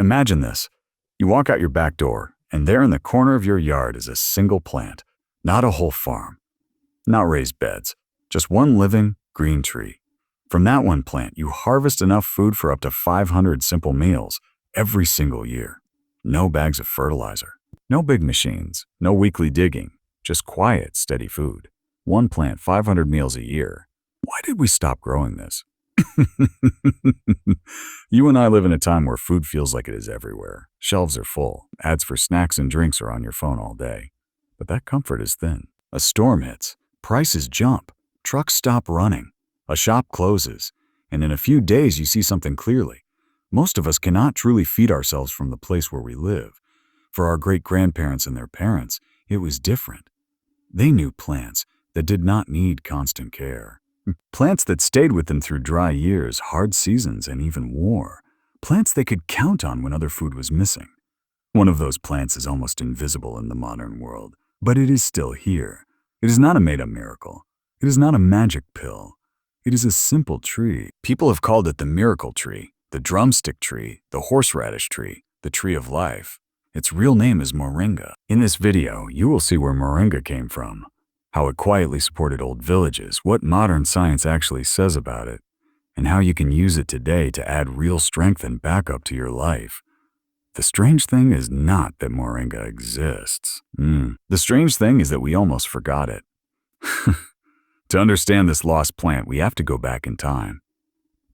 Imagine this. You walk out your back door, and there in the corner of your yard is a single plant, not a whole farm, not raised beds, just one living, green tree. From that one plant, you harvest enough food for up to 500 simple meals every single year. No bags of fertilizer, no big machines, no weekly digging, just quiet, steady food. One plant, 500 meals a year. Why did we stop growing this? You and I live in a time where food feels like it is everywhere. Shelves are full. Ads for snacks and drinks are on your phone all day. But that comfort is thin. A storm hits. Prices jump. Trucks stop running. A shop closes. And in a few days, you see something clearly. Most of us cannot truly feed ourselves from the place where we live. For our great-grandparents and their parents, it was different. They knew plants that did not need constant care. Plants that stayed with them through dry years, hard seasons, and even war. Plants they could count on when other food was missing. One of those plants is almost invisible in the modern world, but it is still here. It is not a made-up miracle. It is not a magic pill. It is a simple tree. People have called it the miracle tree, the drumstick tree, the horseradish tree, the tree of life. Its real name is moringa. In this video, you will see where moringa came from, how it quietly supported old villages, what modern science actually says about it, and how you can use it today to add real strength and backup to your life. The strange thing is not that moringa exists. The strange thing is that we almost forgot it. To understand this lost plant, we have to go back in time.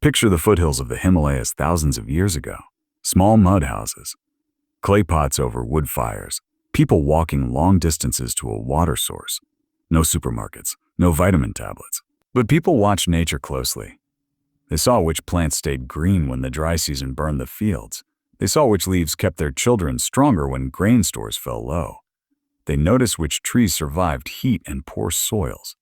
Picture the foothills of the Himalayas thousands of years ago. Small mud houses, clay pots over wood fires, people walking long distances to a water source. No supermarkets, no vitamin tablets. But people watched nature closely. They saw which plants stayed green when the dry season burned the fields. They saw which leaves kept their children stronger when grain stores fell low. They noticed which trees survived heat and poor soils.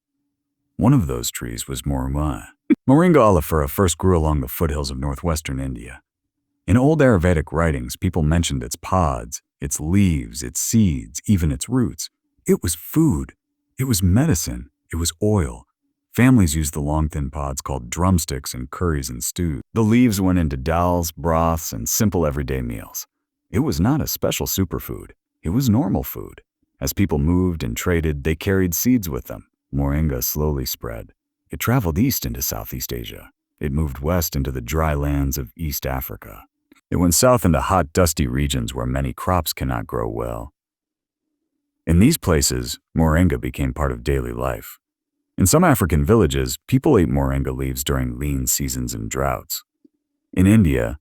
One of those trees was Moringa. Moringa oleifera first grew along the foothills of northwestern India. In old Ayurvedic writings, people mentioned its pods, its leaves, its seeds, even its roots. It was food. It was medicine. It was oil. Families used the long, thin pods called drumsticks in curries and stews. The leaves went into dals, broths, and simple everyday meals. It was not a special superfood. It was normal food. As people moved and traded, they carried seeds with them. Moringa slowly spread. It traveled east into Southeast Asia. It moved west into the dry lands of East Africa. It went south into hot, dusty regions where many crops cannot grow well. In these places, moringa became part of daily life. In some African villages, people ate moringa leaves during lean seasons and droughts. In India,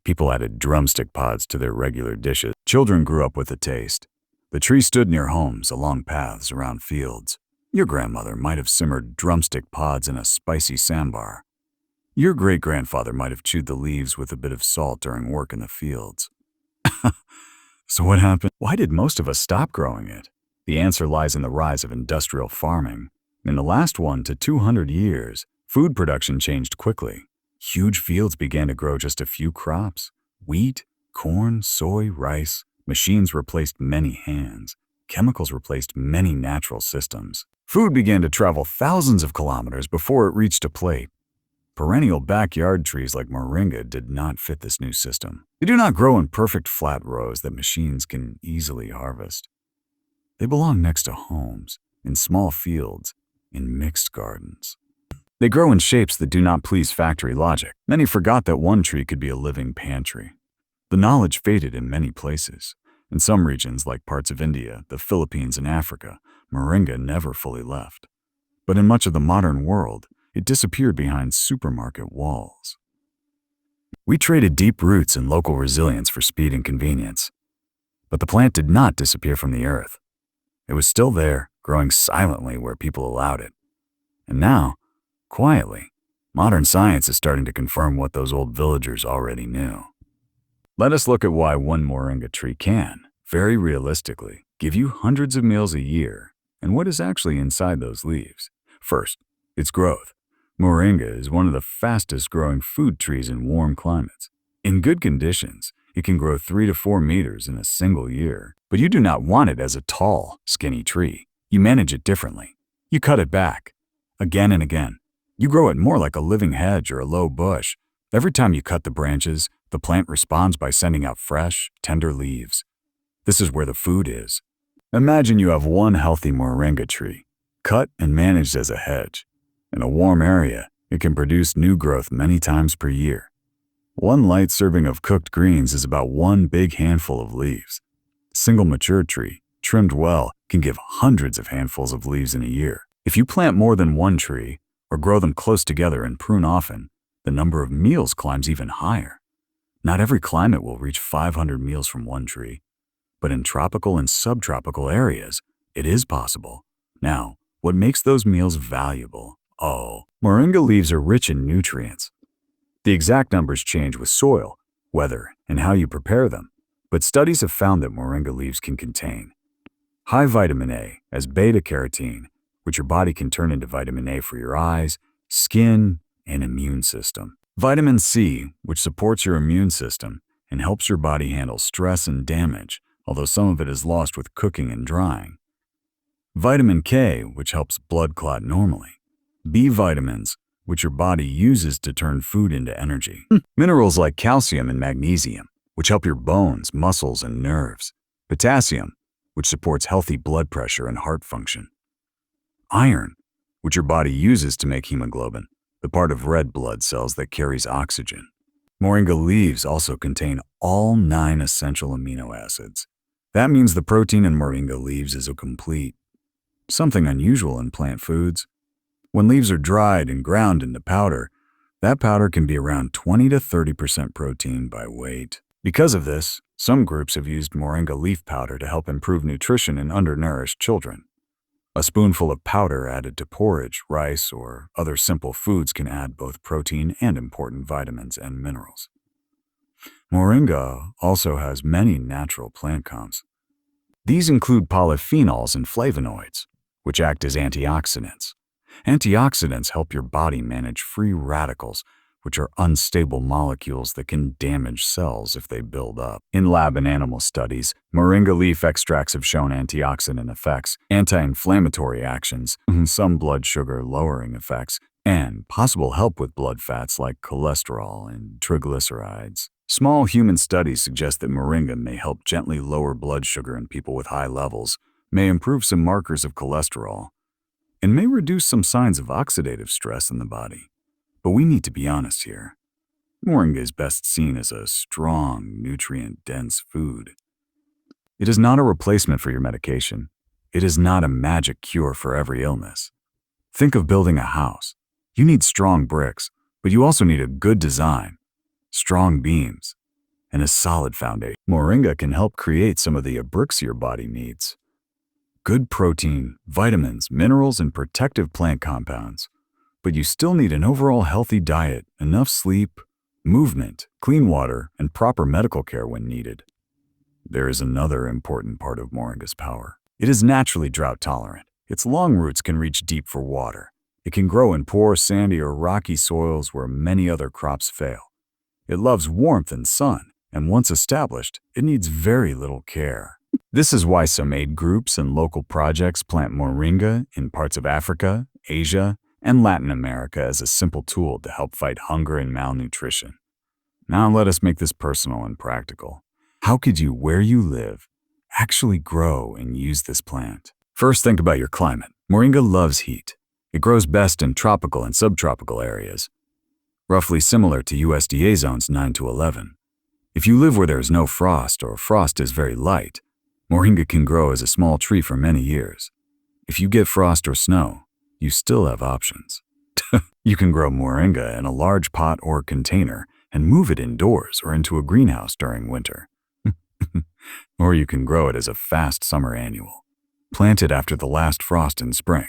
people added drumstick pods to their regular dishes. Children grew up with the taste. The tree stood near homes, along paths, around fields. Your grandmother might have simmered drumstick pods in a spicy sambar. Your great-grandfather might have chewed the leaves with a bit of salt during work in the fields. So what happened? Why did most of us stop growing it? The answer lies in the rise of industrial farming. In the last 1 to 200 years, food production changed quickly. Huge fields began to grow just a few crops. Wheat, corn, soy, rice. Machines replaced many hands. Chemicals replaced many natural systems. Food began to travel thousands of kilometers before it reached a plate. Perennial backyard trees like moringa did not fit this new system. They do not grow in perfect flat rows that machines can easily harvest. They belong next to homes, in small fields, in mixed gardens. They grow in shapes that do not please factory logic. Many forgot that one tree could be a living pantry. The knowledge faded in many places. In some regions, like parts of India, the Philippines, and Africa, moringa never fully left. But in much of the modern world, it disappeared behind supermarket walls. We traded deep roots and local resilience for speed and convenience. But the plant did not disappear from the earth. It was still there, growing silently where people allowed it. And now, quietly, modern science is starting to confirm what those old villagers already knew. Let us look at why one moringa tree can, very realistically, give you hundreds of meals a year, and what is actually inside those leaves. First, its growth. Moringa is one of the fastest growing food trees in warm climates. In good conditions, it can grow 3 to 4 meters in a single year. But you do not want it as a tall, skinny tree. You manage it differently. You cut it back, again and again. You grow it more like a living hedge or a low bush. Every time you cut the branches, The plant responds by sending out fresh, tender leaves. This is where the food is. Imagine you have one healthy moringa tree, cut and managed as a hedge. In a warm area, it can produce new growth many times per year. One light serving of cooked greens is about one big handful of leaves. A single mature tree, trimmed well, can give hundreds of handfuls of leaves in a year. If you plant more than one tree, or grow them close together and prune often, the number of meals climbs even higher. Not every climate will reach 500 meals from one tree, but in tropical and subtropical areas, it is possible. Now, what makes those meals valuable? Oh, moringa leaves are rich in nutrients. The exact numbers change with soil, weather, and how you prepare them, but studies have found that moringa leaves can contain high vitamin A as beta-carotene, which your body can turn into vitamin A for your eyes, skin, and immune system. Vitamin C, which supports your immune system and helps your body handle stress and damage, although some of it is lost with cooking and drying. Vitamin K, which helps blood clot normally. B vitamins, which your body uses to turn food into energy. Minerals like calcium and magnesium, which help your bones, muscles, and nerves. Potassium, which supports healthy blood pressure and heart function. Iron, which your body uses to make hemoglobin, the part of red blood cells that carries oxygen. Moringa leaves also contain all 9 essential amino acids. That means the protein in moringa leaves is complete. Something unusual in plant foods. When leaves are dried and ground into powder, that powder can be around 20 to 30% protein by weight. Because of this, some groups have used moringa leaf powder to help improve nutrition in undernourished children. A spoonful of powder added to porridge, rice, or other simple foods can add both protein and important vitamins and minerals. Moringa also has many natural plant compounds. These include polyphenols and flavonoids, which act as antioxidants. Antioxidants help your body manage free radicals, which are unstable molecules that can damage cells if they build up. In lab and animal studies, moringa leaf extracts have shown antioxidant effects, anti-inflammatory actions, some blood sugar lowering effects, and possible help with blood fats like cholesterol and triglycerides. Small human studies suggest that moringa may help gently lower blood sugar in people with high levels, may improve some markers of cholesterol, and may reduce some signs of oxidative stress in the body. But we need to be honest here. Moringa is best seen as a strong, nutrient-dense food. It is not a replacement for your medication. It is not a magic cure for every illness. Think of building a house. You need strong bricks, but you also need a good design, strong beams, and a solid foundation. Moringa can help create some of the bricks your body needs. Good protein, vitamins, minerals, and protective plant compounds. But you still need an overall healthy diet, enough sleep, movement, clean water, and proper medical care when needed. There is another important part of moringa's power. It is naturally drought tolerant. Its long roots can reach deep for water. It can grow in poor, sandy, or rocky soils where many other crops fail. It loves warmth and sun, and once established, it needs very little care. This is why some aid groups and local projects plant moringa in parts of Africa, Asia, and Latin America as a simple tool to help fight hunger and malnutrition. Now let us make this personal and practical. How could you, where you live, actually grow and use this plant? First, think about your climate. Moringa loves heat. It grows best in tropical and subtropical areas, roughly similar to USDA zones 9 to 11. If you live where there is no frost or frost is very light, moringa can grow as a small tree for many years. If you get frost or snow, you still have options. You can grow moringa in a large pot or container and move it indoors or into a greenhouse during winter. Or you can grow it as a fast summer annual. Plant it after the last frost in spring.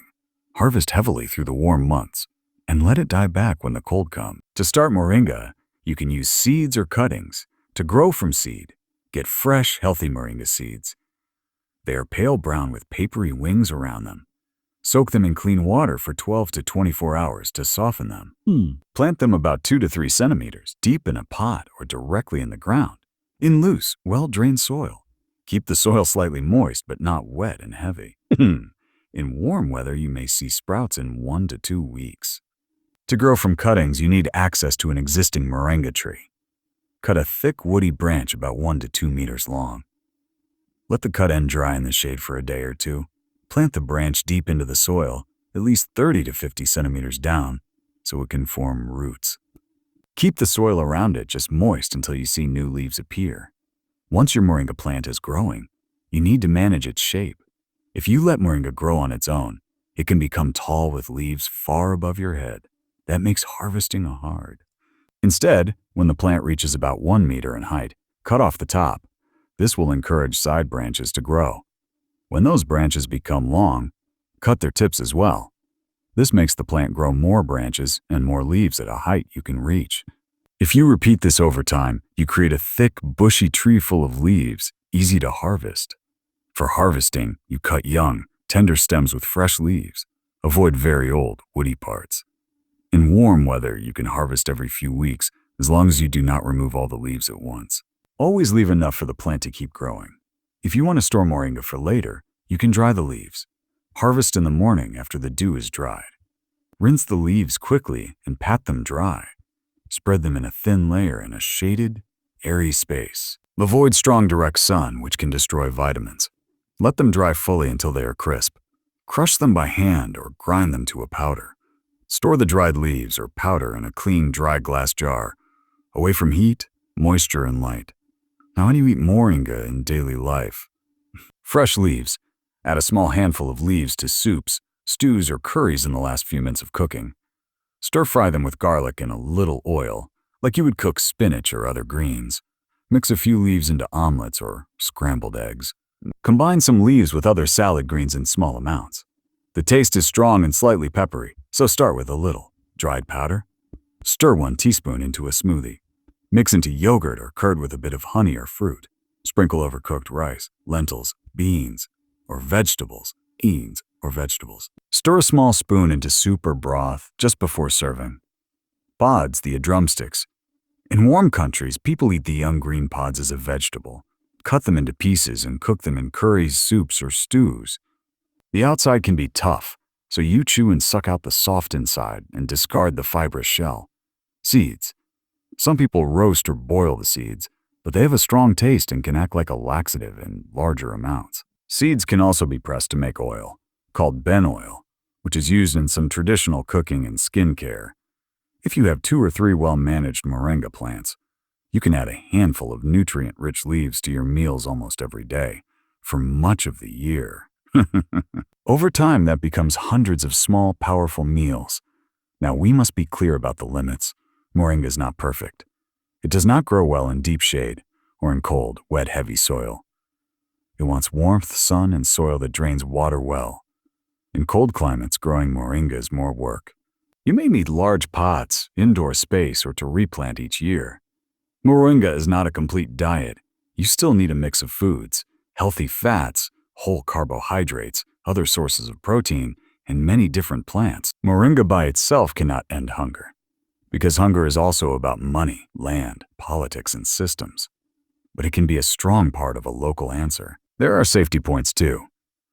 Harvest heavily through the warm months and let it die back when the cold comes. To start moringa, you can use seeds or cuttings. To grow from seed, get fresh, healthy moringa seeds. They are pale brown with papery wings around them. Soak them in clean water for 12 to 24 hours to soften them. Plant them about 2 to 3 centimeters deep in a pot or directly in the ground, in loose, well-drained soil. Keep the soil slightly moist but not wet and heavy. In warm weather, you may see sprouts in 1 to 2 weeks. To grow from cuttings, you need access to an existing moringa tree. Cut a thick woody branch about 1 to 2 meters long. Let the cut end dry in the shade for a day or two. Plant the branch deep into the soil, at least 30 to 50 centimeters down, so it can form roots. Keep the soil around it just moist until you see new leaves appear. Once your moringa plant is growing, you need to manage its shape. If you let moringa grow on its own, it can become tall with leaves far above your head. That makes harvesting hard. Instead, when the plant reaches about 1 meter in height, cut off the top. This will encourage side branches to grow. When those branches become long, cut their tips as well. This makes the plant grow more branches and more leaves at a height you can reach. If you repeat this over time, you create a thick, bushy tree full of leaves, easy to harvest. For harvesting, you cut young, tender stems with fresh leaves. Avoid very old, woody parts. In warm weather, you can harvest every few weeks, as long as you do not remove all the leaves at once. Always leave enough for the plant to keep growing. If you want to store moringa for later, you can dry the leaves. Harvest in the morning after the dew is dried. Rinse the leaves quickly and pat them dry. Spread them in a thin layer in a shaded, airy space. Avoid strong direct sun, which can destroy vitamins. Let them dry fully until they are crisp. Crush them by hand or grind them to a powder. Store the dried leaves or powder in a clean, dry glass jar, away from heat, moisture, and light. Now, how do you eat moringa in daily life? Fresh leaves. Add a small handful of leaves to soups, stews, or curries in the last few minutes of cooking. Stir-fry them with garlic and a little oil, like you would cook spinach or other greens. Mix a few leaves into omelets or scrambled eggs. Combine some leaves with other salad greens in small amounts. The taste is strong and slightly peppery, so start with a little. Dried powder. Stir 1 teaspoon into a smoothie. Mix into yogurt or curd with a bit of honey or fruit. Sprinkle over cooked rice, lentils, beans, or vegetables. Stir a small spoon into soup or broth just before serving. Pods, the drumsticks. In warm countries, people eat the young green pods as a vegetable. Cut them into pieces and cook them in curries, soups, or stews. The outside can be tough, so you chew and suck out the soft inside and discard the fibrous shell. Seeds. Some people roast or boil the seeds, but they have a strong taste and can act like a laxative in larger amounts. Seeds can also be pressed to make oil, called ben oil, which is used in some traditional cooking and skincare. If you have 2 or 3 well-managed moringa plants, you can add a handful of nutrient-rich leaves to your meals almost every day, for much of the year. Over time, that becomes hundreds of small, powerful meals. Now, we must be clear about the limits. Moringa is not perfect. It does not grow well in deep shade or in cold, wet, heavy soil. It wants warmth, sun, and soil that drains water well. In cold climates, growing moringa is more work. You may need large pots, indoor space, or to replant each year. Moringa is not a complete diet. You still need a mix of foods, healthy fats, whole carbohydrates, other sources of protein, and many different plants. Moringa by itself cannot end hunger, because hunger is also about money, land, politics, and systems. But it can be a strong part of a local answer. There are safety points too.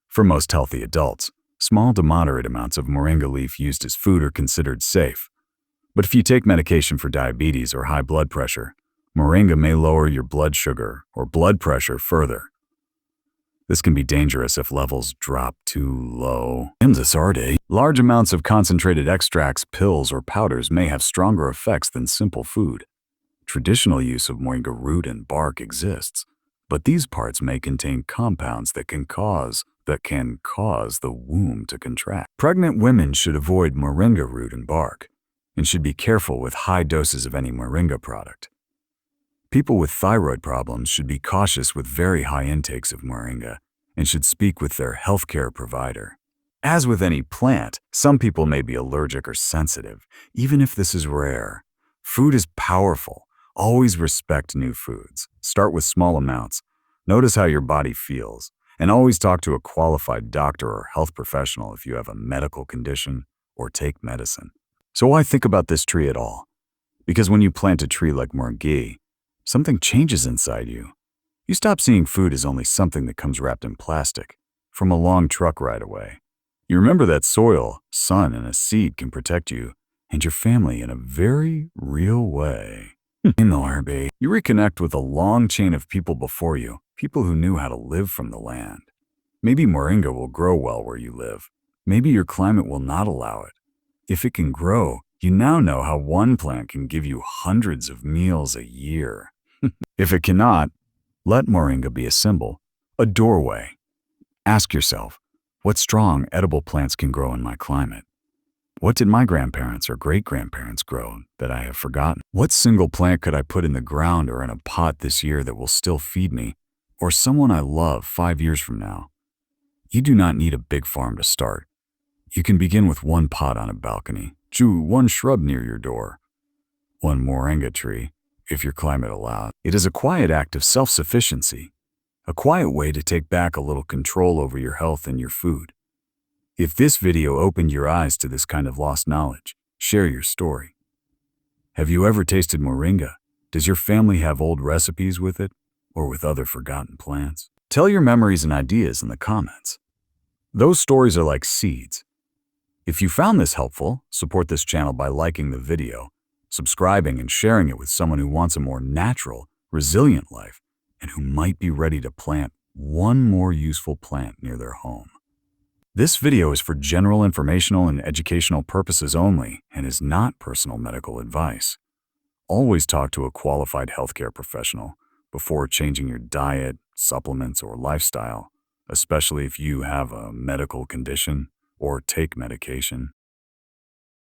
For most healthy adults, small to moderate amounts of moringa leaf used as food are considered safe. But if you take medication for diabetes or high blood pressure, moringa may lower your blood sugar or blood pressure further. This can be dangerous if levels drop too low. Large amounts of concentrated extracts, pills, or powders may have stronger effects than simple food. Traditional use of moringa root and bark exists, but these parts may contain compounds that can cause the womb to contract. Pregnant women should avoid moringa root and bark, and should be careful with high doses of any moringa product. People with thyroid problems should be cautious with very high intakes of moringa and should speak with their healthcare provider. As with any plant, some people may be allergic or sensitive, even if this is rare. Food is powerful. Always respect new foods. Start with small amounts. Notice how your body feels, and always talk to a qualified doctor or health professional if you have a medical condition or take medicine. So why think about this tree at all? Because when you plant a tree like moringa, something changes inside you. You stop seeing food as only something that comes wrapped in plastic from a long truck ride away. You remember that soil, sun, and a seed can protect you and your family in a very real way. In the RB, you reconnect with a long chain of people before you, people who knew how to live from the land. Maybe moringa will grow well where you live. Maybe your climate will not allow it. If it can grow, you now know how one plant can give you hundreds of meals a year. If it cannot, let moringa be a symbol, a doorway. Ask yourself, what strong, edible plants can grow in my climate? What did my grandparents or great-grandparents grow that I have forgotten? What single plant could I put in the ground or in a pot this year that will still feed me, or someone I love 5 years from now? You do not need a big farm to start. You can begin with one pot on a balcony, one shrub near your door, one moringa tree, if your climate allows. It is a quiet act of self-sufficiency, a quiet way to take back a little control over your health and your food. If this video opened your eyes to this kind of lost knowledge, share your story. Have you ever tasted moringa? Does your family have old recipes with it, or with other forgotten plants? Tell your memories and ideas in the comments. Those stories are like seeds. If you found this helpful, support this channel by liking the video, subscribing, and sharing it with someone who wants a more natural, resilient life, and who might be ready to plant one more useful plant near their home. This video is for general informational and educational purposes only and is not personal medical advice. Always talk to a qualified healthcare professional before changing your diet, supplements, or lifestyle, especially if you have a medical condition or take medication.